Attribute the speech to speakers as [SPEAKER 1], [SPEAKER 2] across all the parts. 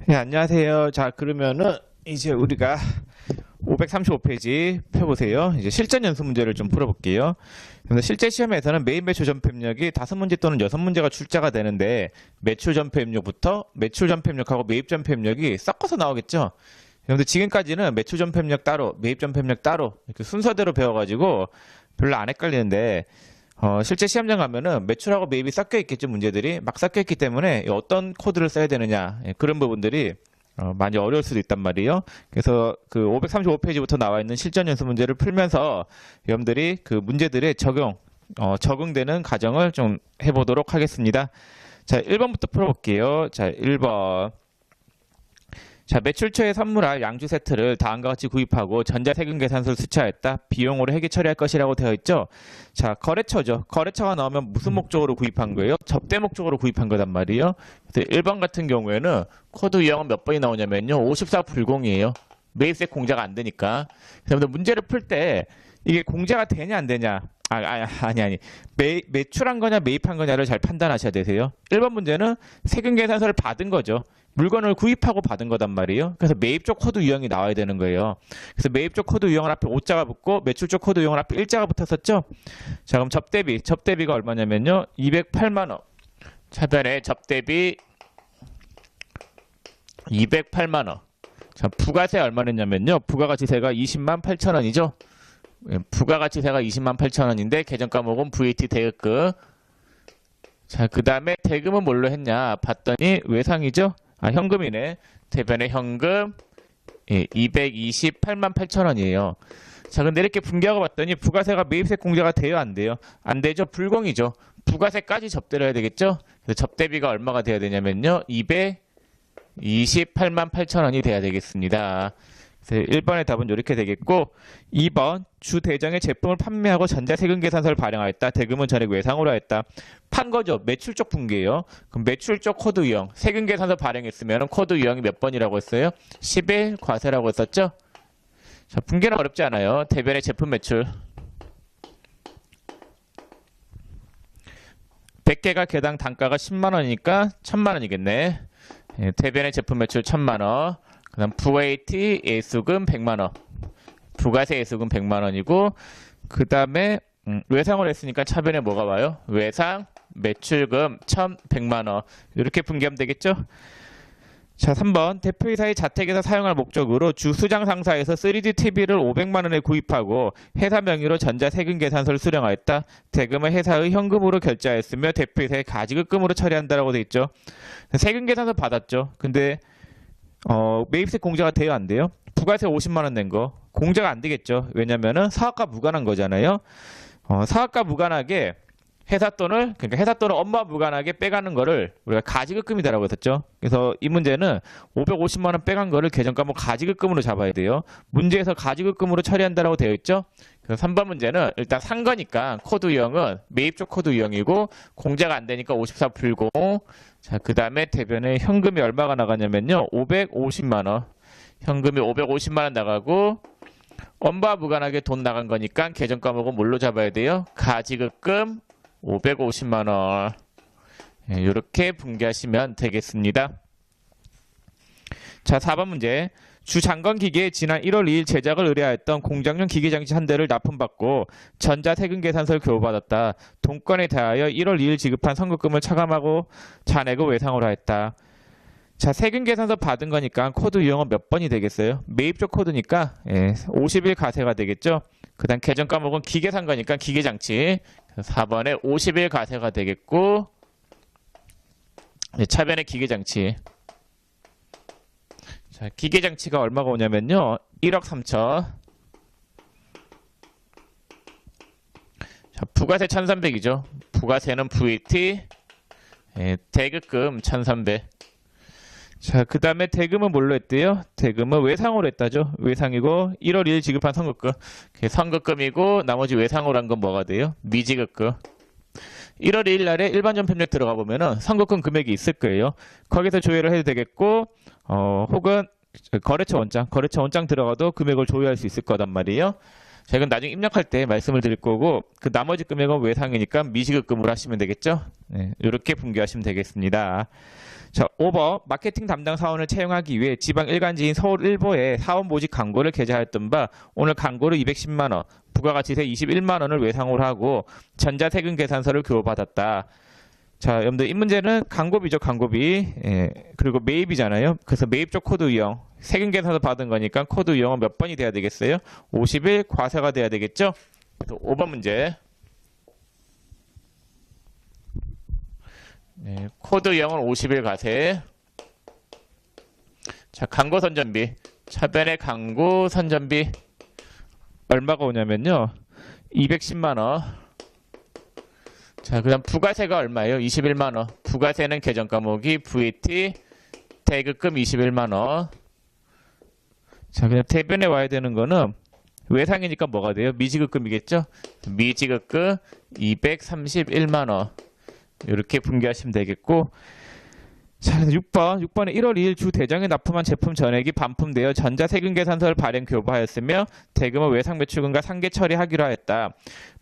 [SPEAKER 1] 네, 안녕하세요. 자, 그러면은 이제 우리가 535페이지 펴보세요. 이제 실전 연습 문제를 좀 풀어볼게요. 그래서 실제 시험에서는 메인 매출 전폐 입력이 5문제 또는 6문제가 출제가 되는데 매출 전폐 입력부터 매출 전폐 입력하고 매입 전폐 입력이 섞어서 나오겠죠. 그런데 지금까지는 매출 전폐 입력 따로, 매입 전폐 입력 따로 이렇게 순서대로 배워가지고 별로 안 헷갈리는데 실제 시험장 가면은 매출하고 매입이 섞여 있겠죠. 문제들이 막 섞여 있기 때문에 어떤 코드를 써야 되느냐 그런 부분들이 많이 어려울 수도 있단 말이에요. 그래서 그 535페이지부터 나와 있는 실전 연습 문제를 풀면서 여러분들이 그 문제들의 적용되는 과정을 좀 해보도록 하겠습니다. 자, 1번부터 풀어볼게요. 자, 1번. 자, 매출처에 선물할 양주 세트를 다음과 같이 구입하고 전자세금 계산서를 수차했다. 비용으로 회계 처리할 것이라고 되어 있죠. 자, 거래처죠. 거래처가 나오면 무슨 목적으로 구입한 거예요? 접대 목적으로 구입한 거단 말이에요. 그래서 1번 같은 경우에는 코드 유형은 몇 번이 나오냐면요. 54 불공이에요. 매입세 공제가 안 되니까. 그래서 문제를 풀 때 이게 공제가 되냐 안 되냐. 아니. 매출한 거냐 매입한 거냐를 잘 판단하셔야 되세요. 1번 문제는 세금 계산서를 받은 거죠. 물건을 구입하고 받은 거단 말이에요. 그래서 매입적 코드 유형이 나와야 되는 거예요. 그래서 매입적 코드 유형을 앞에 5자가 붙고 매출적 코드 유형을 앞에 1자가 붙었었죠. 자, 그럼 접대비가 얼마냐면요. 208만 원. 차변에 접대비 208만 원. 자, 부가세 얼마였냐면요. 부가가치세가 20만 8천 원이죠. 부가가치세가 20만 8천 원인데 계정 과목은 VAT 대급금. 자, 그 다음에 대금은 뭘로 했냐 봤더니 외상이죠. 현금이네. 대변에 현금 228만 8천 원이에요. 자, 근데 이렇게 분기하고 봤더니 부가세가 매입세 공제가 돼요 안 돼요? 안 되죠. 불공이죠. 부가세까지 접대를 해야 되겠죠. 그래서 접대비가 얼마가 돼야 되냐면요. 228만 8천 원이 돼야 되겠습니다. 1번의 답은 이렇게 되겠고 2번 주 대정의 제품을 판매하고 전자세금 계산서를 발행하였다. 대금은 전액 외상으로 하였다. 판 거죠. 매출적 분기예요. 그럼 매출적 코드 유형 세금 계산서 발행했으면 코드 유형이 몇 번이라고 했어요? 11 과세라고 했었죠. 자, 분기는 어렵지 않아요. 대변의 제품 매출 100개가 개당 단가가 10만 원이니까 1000만 원이겠네. 대변의 제품 매출 1000만 원. 그 다음 VAT 예수금 100만원. 부가세 예수금 100만원이고 그 다음에 외상을 했으니까 차변에 뭐가 와요? 외상, 매출금 1100만원. 이렇게 분기하면 되겠죠? 자, 3번 대표이사의 자택에서 사용할 목적으로 주 수장 상사에서 3D TV를 500만원에 구입하고 회사 명의로 전자세금 계산서를 수령하였다. 대금은 회사의 현금으로 결제하였으며 대표이사의 가지급금으로 처리한다라고 돼 있죠. 세금 계산서 받았죠. 근데 매입세 공제가 돼요 안 돼요? 부가세 50만 원 낸 거 공제가 안 되겠죠. 왜냐면은 사업과 무관한 거잖아요. 사업과 무관하게 회사 돈을 업무와 무관하게 빼가는 거를 우리가 가지급금이다라고 했었죠. 그래서 이 문제는 550만 원 빼간 거를 계정 과목 가지급금으로 잡아야 돼요. 문제에서 가지급금으로 처리한다라고 되어 있죠. 그래서 3번 문제는 일단 산 거니까 코드 유형은 매입적 코드 유형이고 공제가 안 되니까 54 불공. 자, 그 다음에 대변에 현금이 얼마가 나가냐면요. 550만 원. 현금이 550만 원 나가고 업무와 무관하게 돈 나간 거니까 계정 과목은 뭘로 잡아야 돼요? 가지급금 550만 원. 이렇게 분기하시면 되겠습니다. 자, 4번 문제. 주 장건기계에 지난 1월 2일 제작을 의뢰하였던 공장용 기계장치 한 대를 납품받고 전자세금 계산서를 교부받았다. 돈건에 대하여 1월 2일 지급한 선급금을 차감하고 잔액을 외상으로 하였다. 자, 세금 계산서 받은 거니까 코드 유형은 몇 번이 되겠어요? 매입적 코드니까 50일 가세가 되겠죠. 그 다음 계정 과목은 기계 산 거니까 기계장치 4번에 50일 가세가 되겠고 차변에 기계장치. 자, 기계장치가 얼마가 오냐면요. 1억 3천. 자, 부가세 1300이죠. 부가세는 VAT, 대급금 1300. 자, 그 다음에 대금은 뭘로 했대요? 대금은 외상으로 했다죠. 외상이고 1월 1일 지급한 선급금. 선급금이고 나머지 외상으로 한 건 뭐가 돼요? 미지급금. 1월 2일 날에 일반 전폐입력 들어가 보면은 선급금 금액이 있을 거예요. 거기서 조회를 해도 되겠고 혹은 거래처 원장 들어가도 금액을 조회할 수 있을 거단 말이에요. 자, 이건 나중에 입력할 때 말씀을 드릴 거고 그 나머지 금액은 외상이니까 미지급금으로 하시면 되겠죠. 이렇게 분기하시면 되겠습니다. 자, 5번 마케팅 담당 사원을 채용하기 위해 지방 일간지인 서울일보에 사원 모집 광고를 게재하였던 바 오늘 광고를 210만 원, 부가가치세 21만 원을 외상으로 하고 전자세금 계산서를 교부받았다. 자, 여러분들 이 문제는 광고비죠, 광고비. 예, 그리고 매입이잖아요. 그래서 매입적 코드 유형, 세금 계산서 받은 거니까 코드 유형은 몇 번이 돼야 되겠어요? 50일 과세가 돼야 되겠죠? 그래서 5번 문제. 네, 코드 유형은 50일 과세. 자, 광고 선전비. 차변의 광고 선전비 얼마가 오냐면요, 210만 원. 자, 그 다음 부가세가 얼마예요? 21만 원. 부가세는 계정 과목이 VAT 대급금 21만 원. 자, 그냥 대변에 와야 되는 거는 외상이니까 뭐가 돼요? 미지급금이겠죠? 미지급금 231만 원. 이렇게 분개하시면 되겠고, 자, 6번에 1월 2일 주 대정에 납품한 제품 전액이 반품되어 전자세금 계산서를 발행 교부하였으며 대금은 외상 매출금과 상계 처리하기로 하였다.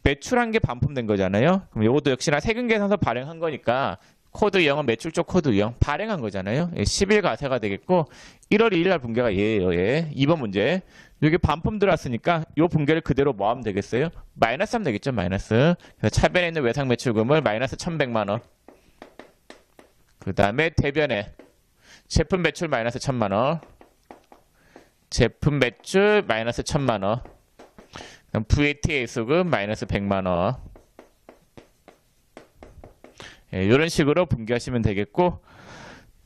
[SPEAKER 1] 매출한 게 반품된 거잖아요. 그럼 이것도 역시나 세금 계산서 발행한 거니까 코드 유형은 매출적 코드 유형 발행한 거잖아요. 10일 과세가 되겠고 1월 2일 날 분개가 얘예요. 얘. 2번 문제. 여기 반품 들어왔으니까 이 분개를 그대로 뭐 하면 되겠어요? 마이너스 하면 되겠죠. 마이너스. 그래서 차변에 있는 외상 매출금을 마이너스 1,100만 원. 그 다음에 대변에 제품 매출 마이너스 1,000만 원. 제품 매출 마이너스 1,000만 원. 그럼 VAT 수금 마이너스 100만 원. 예, 이런 식으로 분개하시면 되겠고,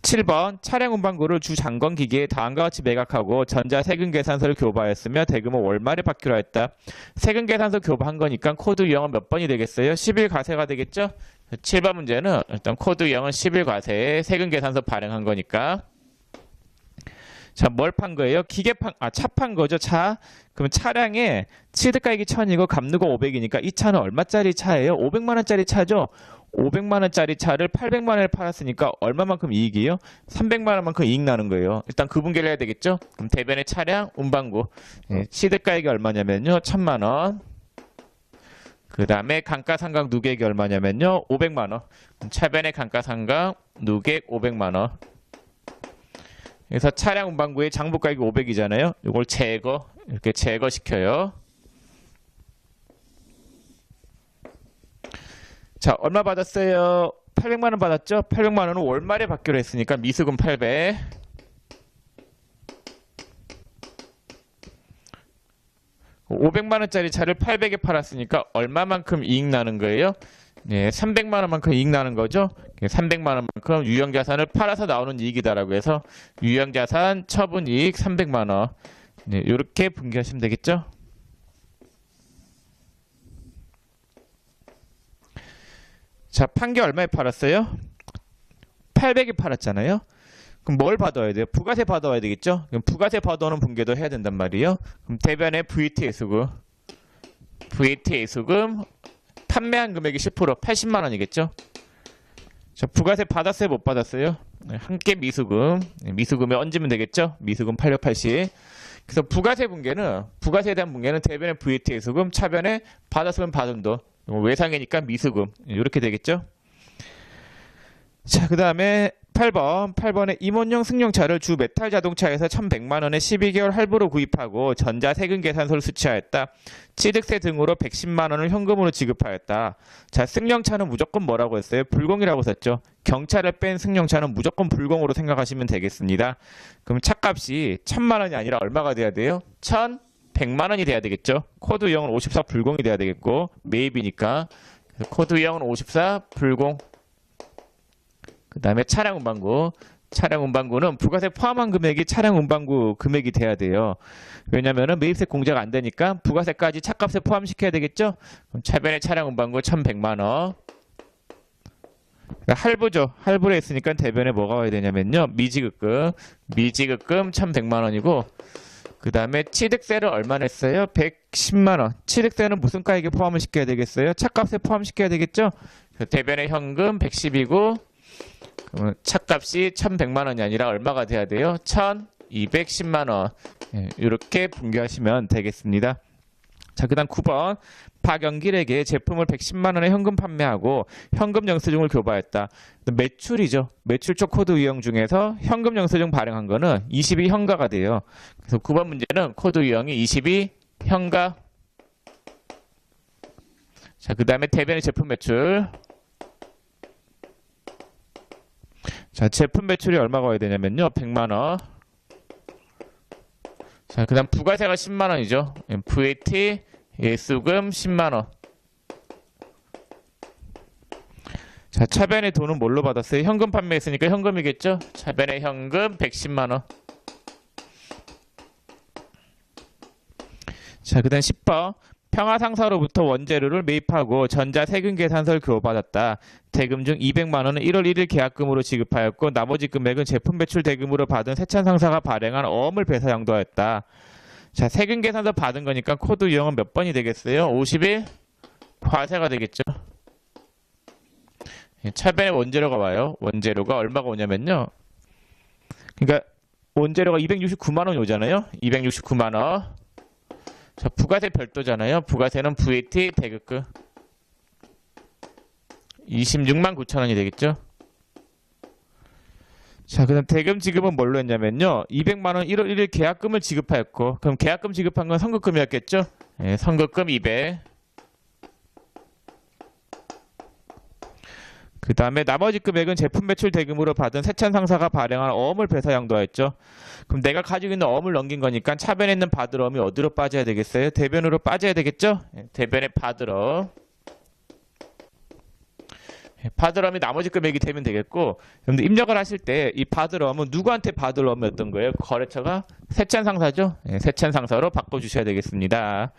[SPEAKER 1] 7번 차량 운반구를 주 장건 기계에 다음과 같이 매각하고 전자 세금 계산서를 교부하였으며 대금은 월말에 받기로 했다. 세금 계산서 교부한 거니까 코드 유형은 몇 번이 되겠어요? 10일 과세가 되겠죠? 7번 문제는 일단 코드 유형은 10일 과세에 세금 계산서 발행한 거니까. 자, 뭘 판 거예요? 차 판 거죠, 차. 그러면 차량에 취득가액이 1,000이고 감누가 500이니까 이 차는 얼마짜리 차예요? 500만 원짜리 차죠? 500만 원짜리 차를 800만 원에 팔았으니까 얼마만큼 이익이에요? 300만 원만큼 이익 나는 거예요. 일단 그 분개를 해야 되겠죠? 그럼 대변의 차량 운반구. 예, 취득가액이 얼마냐면요, 1,000만 원. 그 다음에 감가상각 누계액이 얼마냐면요, 500만 원. 차변의 감가상각 누계액 500만 원. 그래서 차량 운반구의 장부가액이 500이잖아요. 이걸 이렇게 제거시켜요. 자, 얼마 받았어요? 800만 원 받았죠? 800만 원은 월말에 받기로 했으니까 미수금 800. (500만 원짜리) 차를 800에 팔았으니까 얼마만큼 이익 나는 거예요? 네, 300만 원만큼 이익 나는 거죠. 300만 원만큼 유형자산을 팔아서 나오는 이익이다라고 해서 유형자산 처분이익 300만 원. 네, 이렇게 분개하시면 되겠죠. 자, 판 게 얼마에 팔았어요? 800에 팔았잖아요. 그럼 뭘 받아야 돼요? 부가세 받아야 되겠죠? 그럼 부가세 받아오는 분개도 해야 된단 말이에요. 그럼 대변에 VAT 수금. VAT 수금 판매한 금액이 10% 80만 원이겠죠? 자, 부가세 받았어요? 못 받았어요? 함께 미수금. 미수금에 얹으면 되겠죠? 미수금 880. 그래서 부가세에 대한 분개는 대변에 VAT 수금, 차변에 받았으면 받은 돈. 외상이니까 미수금. 이렇게 되겠죠? 자, 그 다음에 8번에 임원용 승용차를 주 메탈 자동차에서 1,100만 원에 12개월 할부로 구입하고 전자 세금 계산서를 수취하였다. 취득세 등으로 110만 원을 현금으로 지급하였다. 자, 승용차는 무조건 뭐라고 했어요? 불공이라고 썼죠. 경차를 뺀 승용차는 무조건 불공으로 생각하시면 되겠습니다. 그럼 차값이 1,000만 원이 아니라 얼마가 돼야 돼요? 1,100만 원이 돼야 되겠죠. 코드 유형은 54 불공이 돼야 되겠고, 매입이니까 코드 유형은 54 불공. 그 다음에 차량 운반구. 차량 운반구는 부가세 포함한 금액이 차량 운반구 금액이 돼야 돼요. 왜냐면은 매입세 공제가 안 되니까 부가세까지 차값에 포함시켜야 되겠죠? 그럼 차변의 차량 운반구 1,100만 원. 그러니까 할부죠. 할부를 했으니까 대변에 뭐가 와야 되냐면요, 미지급금. 미지급금 1,100만 원이고, 그 다음에 취득세를 얼마 냈어요? 110만 원. 취득세는 무슨 가액에 포함을 시켜야 되겠어요? 차값에 포함시켜야 되겠죠? 대변의 현금 110이고, 차값이 1,100만 원이 아니라 얼마가 돼야 돼요? 1,210만 원. 예, 이렇게 분개하시면 되겠습니다. 자, 그 다음 9번. 박영길에게 제품을 110만 원에 현금 판매하고 현금 영수증을 교부하였다. 매출이죠. 매출처 코드 유형 중에서 현금 영수증 발행한 거는 22 현가가 돼요. 그래서 9번 문제는 코드 유형이 22 현가. 자, 그 다음에 대변의 제품 매출. 자, 제품 매출이 얼마가 와야 되냐면요. 100만 원. 자, 그 다음 부가세가 10만 원이죠. VAT 예수금 10만 원. 자, 차변의 돈은 뭘로 받았어요? 현금 판매했으니까 현금이겠죠? 차변의 현금 110만 원. 자, 그 다음 10번. 평화상사로부터 원재료를 매입하고 전자세금계산서를 교부받았다. 대금 중 200만 원은 1월 1일 계약금으로 지급하였고 나머지 금액은 제품 배출 대금으로 받은 세찬상사가 발행한 어음을 배사 양도하였다. 자, 세금계산서 받은 거니까 코드 유형은 몇 번이 되겠어요? 51 과세가 되겠죠. 차변에 원재료가 와요. 원재료가 얼마가 오냐면요. 그러니까 원재료가 269만 원이 오잖아요. 269만 원. 자, 부가세 별도잖아요. 부가세는 VAT 대급금 26만 9천 원이 되겠죠. 자, 그 다음 대금 지급은 뭘로 했냐면요. 200만 원 1월 1일 계약금을 지급하였고, 그럼 계약금 지급한 건 선급금이었겠죠. 예, 선급금 200. 그 다음에 나머지 금액은 제품 매출 대금으로 받은 세찬 상사가 발행한 어음을 배사 양도하였죠. 그럼 내가 가지고 있는 어음을 넘긴 거니까 차변에 있는 받을 어음이 어디로 빠져야 되겠어요? 대변으로 빠져야 되겠죠? 대변에 받을 어음. 받을 어음이 나머지 금액이 되면 되겠고, 여러분들 입력을 하실 때 이 받을 어음은 누구한테 받을 어음이었던 거예요? 거래처가 세찬 상사죠? 세찬 상사로 바꿔주셔야 되겠습니다.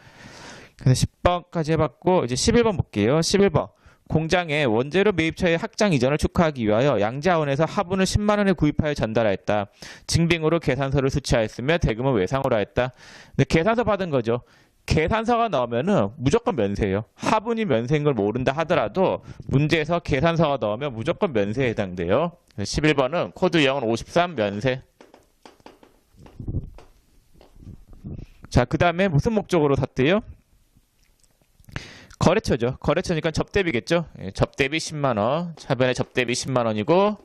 [SPEAKER 1] 그래서 10번까지 해봤고, 이제 11번 볼게요. 11번. 공장에 원재료 매입처의 확장 이전을 축하하기 위하여 양자원에서 화분을 10만 원에 구입하여 전달하였다. 증빙으로 계산서를 수취하였으며 대금은 외상으로 하였다. 근데 계산서 받은 거죠. 계산서가 나오면은 무조건 면세예요. 화분이 면세인 걸 모른다 하더라도 문제에서 계산서가 나오면 무조건 면세에 해당돼요. 11번은 코드 유형은 53 면세. 자, 그 다음에 무슨 목적으로 샀대요? 거래처죠. 거래처니까 접대비겠죠. 예, 접대비 10만 원. 차변에 접대비 10만 원이고.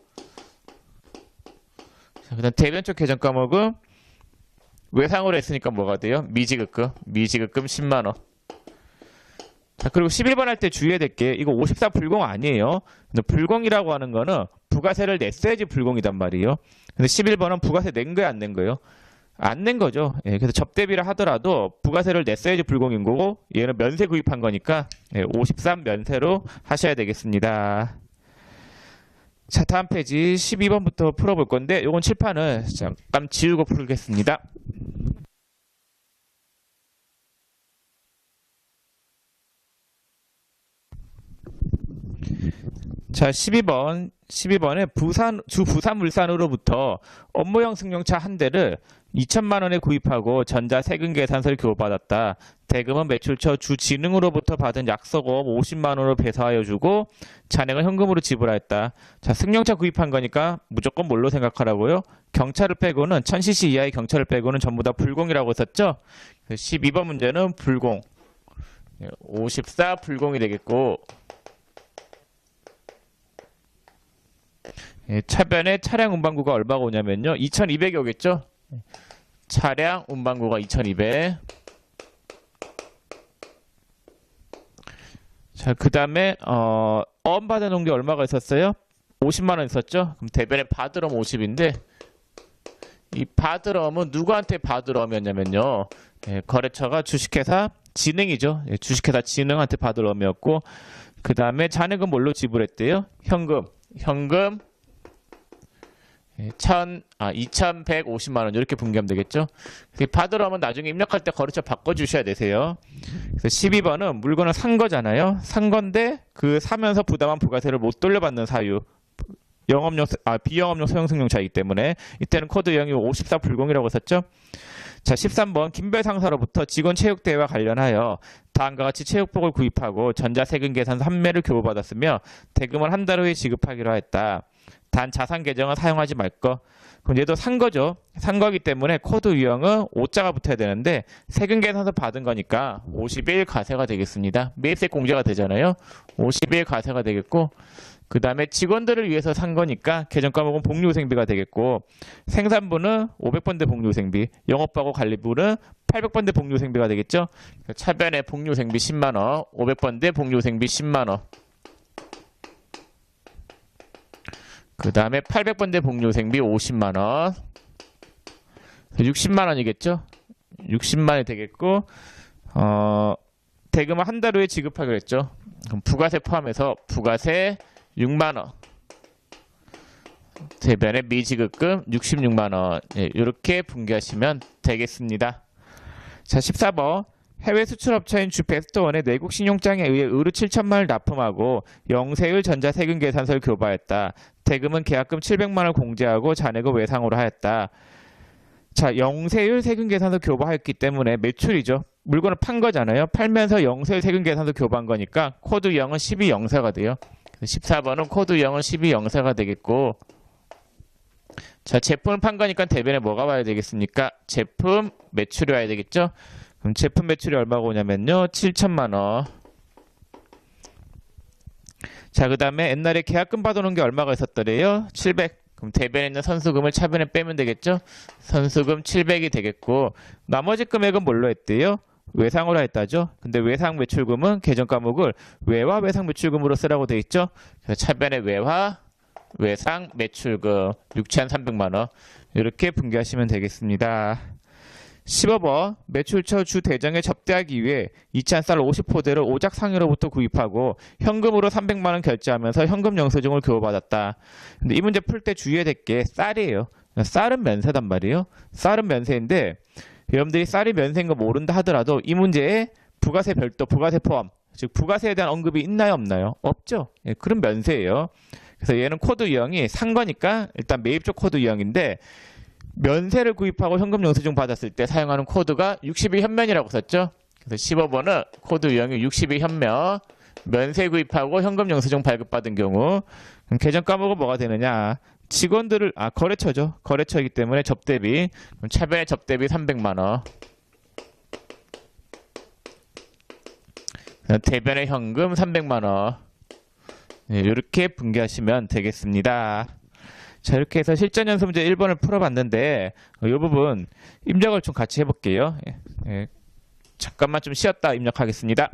[SPEAKER 1] 자, 그다음 대변 쪽 계정 과목은 외상으로 했으니까 뭐가 돼요? 미지급금. 미지급금 10만 원. 자, 그리고 11번 할 때 주의해야 될 게 이거 54 불공 아니에요. 근데 불공이라고 하는 거는 부가세를 냈어야지 불공이단 말이에요. 근데 11번은 부가세 낸 거야, 안 낸 거예요? 안 낸 거죠. 예, 그래서 접대비라 하더라도 부가세를 냈어야지 불공인 거고 얘는 면세 구입한 거니까 53 면세로 하셔야 되겠습니다. 자, 다음 페이지 12번부터 풀어볼 건데 요건 칠판을 잠깐 지우고 풀겠습니다. 자, 12번에 부산물산으로부터 업무용 승용차 한 대를 2천만 원에 구입하고 전자세금계산서를 교부받았다. 대금은 매출처 주진흥으로부터 받은 약속업 50만 원으로 배사하여 주고 잔액은 현금으로 지불하였다. 자, 승용차 구입한 거니까 무조건 뭘로 생각하라고요? 경차를 빼고는 1000cc 이하의 경차를 빼고는 전부 다 불공이라고 썼죠? 12번 문제는 불공. 54 불공이 되겠고, 차변에 차량 운반구가 얼마가 오냐면요. 2200이 오겠죠? 차량 운반구가 2200. 자, 그 다음에 어음 받아놓은 게 얼마가 있었어요? 50만 원 있었죠? 그럼 대변에 받을 어음 50인데 이 받을 어음은 누구한테 받을 어음이었냐면요. 거래처가 주식회사 진흥이죠. 주식회사 진흥한테 받을 어음이었고, 그 다음에 잔액은 뭘로 지불했대요? 현금 2150만 원 이렇게 분기하면 되겠죠. 받을 어음은 나중에 입력할 때 거래처 바꿔주셔야 되세요. 그래서 12번은 물건을 산 거잖아요. 산 건데 그 사면서 부담한 부가세를 못 돌려받는 사유. 비영업용 소형 승용차이기 때문에 이때는 코드 유형이 54 불공이라고 썼죠. 자, 13번 김배 상사로부터 직원 체육대회와 관련하여 다음과 같이 체육복을 구입하고 전자세금계산서 한 매를 교부받았으며 대금을 한 달 후에 지급하기로 했다. 단 자산 계정은 사용하지 말 거. 그럼 얘도 산 거죠. 산 거기 때문에 코드 유형은 5자가 붙어야 되는데 세금 계산서 받은 거니까 50일 과세가 되겠습니다. 매입세 공제가 되잖아요. 50일 과세가 되겠고, 그 다음에 직원들을 위해서 산 거니까 계정 과목은 복리후생비가 되겠고, 생산부는 500번대 복리후생비, 영업하고 관리부는 800번대 복리후생비가 되겠죠. 차변에 복리후생비 10만원, 500번대 복리후생비 10만원, 그 다음에 800번대 복리후생비 50만원, 60만원이겠죠. 60만원이 되겠고, 대금은 한 달 후에 지급하기로 했죠. 그럼 부가세 포함해서 부가세 6만원, 대변에 미지급금 66만원, 이렇게 분개하시면 되겠습니다. 자, 14번. 해외 수출업체인 주베스트원의 내국 신용장에 의해 의류 7천만원을 납품하고 영세율 전자세금 계산서를 교부하였다. 대금은 계약금 700만원을 공제하고 잔액을 외상으로 하였다. 자, 영세율 세금 계산서 교부하였기 때문에 매출이죠. 물건을 판 거잖아요. 팔면서 영세율 세금 계산서 교부한 거니까 코드 0은 12영세가 돼요. 14번은 코드 0은 12영세가 되겠고, 자, 제품을 판 거니까 대변에 뭐가 와야 되겠습니까? 제품 매출이 와야 되겠죠. 그럼 제품 매출이 얼마가 오냐면요, 7천만원. 자, 그 다음에 옛날에 계약금 받아놓은 게 얼마가 있었더래요? 700. 그럼 대변에 있는 선수금을 차변에 빼면 되겠죠? 선수금 700이 되겠고, 나머지 금액은 뭘로 했대요? 외상으로 했다죠. 근데 외상 매출금은 계정 과목을 외화 외상 매출금으로 쓰라고 돼 있죠. 그래서 차변에 외화 외상 매출금 6,300만원, 이렇게 분개하시면 되겠습니다. 15번. 매출처 주 대정에 접대하기 위해 2찬 쌀 50포대를 오작 상인으로부터 구입하고 현금으로 300만원 결제하면서 현금 영수증을 교부받았다. 근데 이 문제 풀 때 주의해야 될 게 쌀이에요. 쌀은 면세단 말이에요. 쌀은 면세인데, 여러분들이 쌀이 면세인 거 모른다 하더라도 이 문제에 부가세 별도, 부가세 포함, 즉 부가세에 대한 언급이 있나요, 없나요? 없죠. 예, 그럼 면세예요. 그래서 얘는 코드 유형이 산 거니까 일단 매입적 코드 유형인데, 면세를 구입하고 현금 영수증 받았을 때 사용하는 코드가 60일 현면이라고 썼죠. 그래서 15번은 코드 유형이 60일 현면, 면세 구입하고 현금 영수증 발급받은 경우. 그럼 계정 과목은 뭐가 되느냐? 직원들을, 거래처죠. 거래처이기 때문에 접대비. 그럼 차변에 접대비 300만원. 대변에 현금 300만원. 네, 이렇게 분개하시면 되겠습니다. 자, 이렇게 해서 실전 연습 문제 1번을 풀어봤는데, 이 부분 입력을 좀 같이 해볼게요. 잠깐만 좀 쉬었다 입력하겠습니다.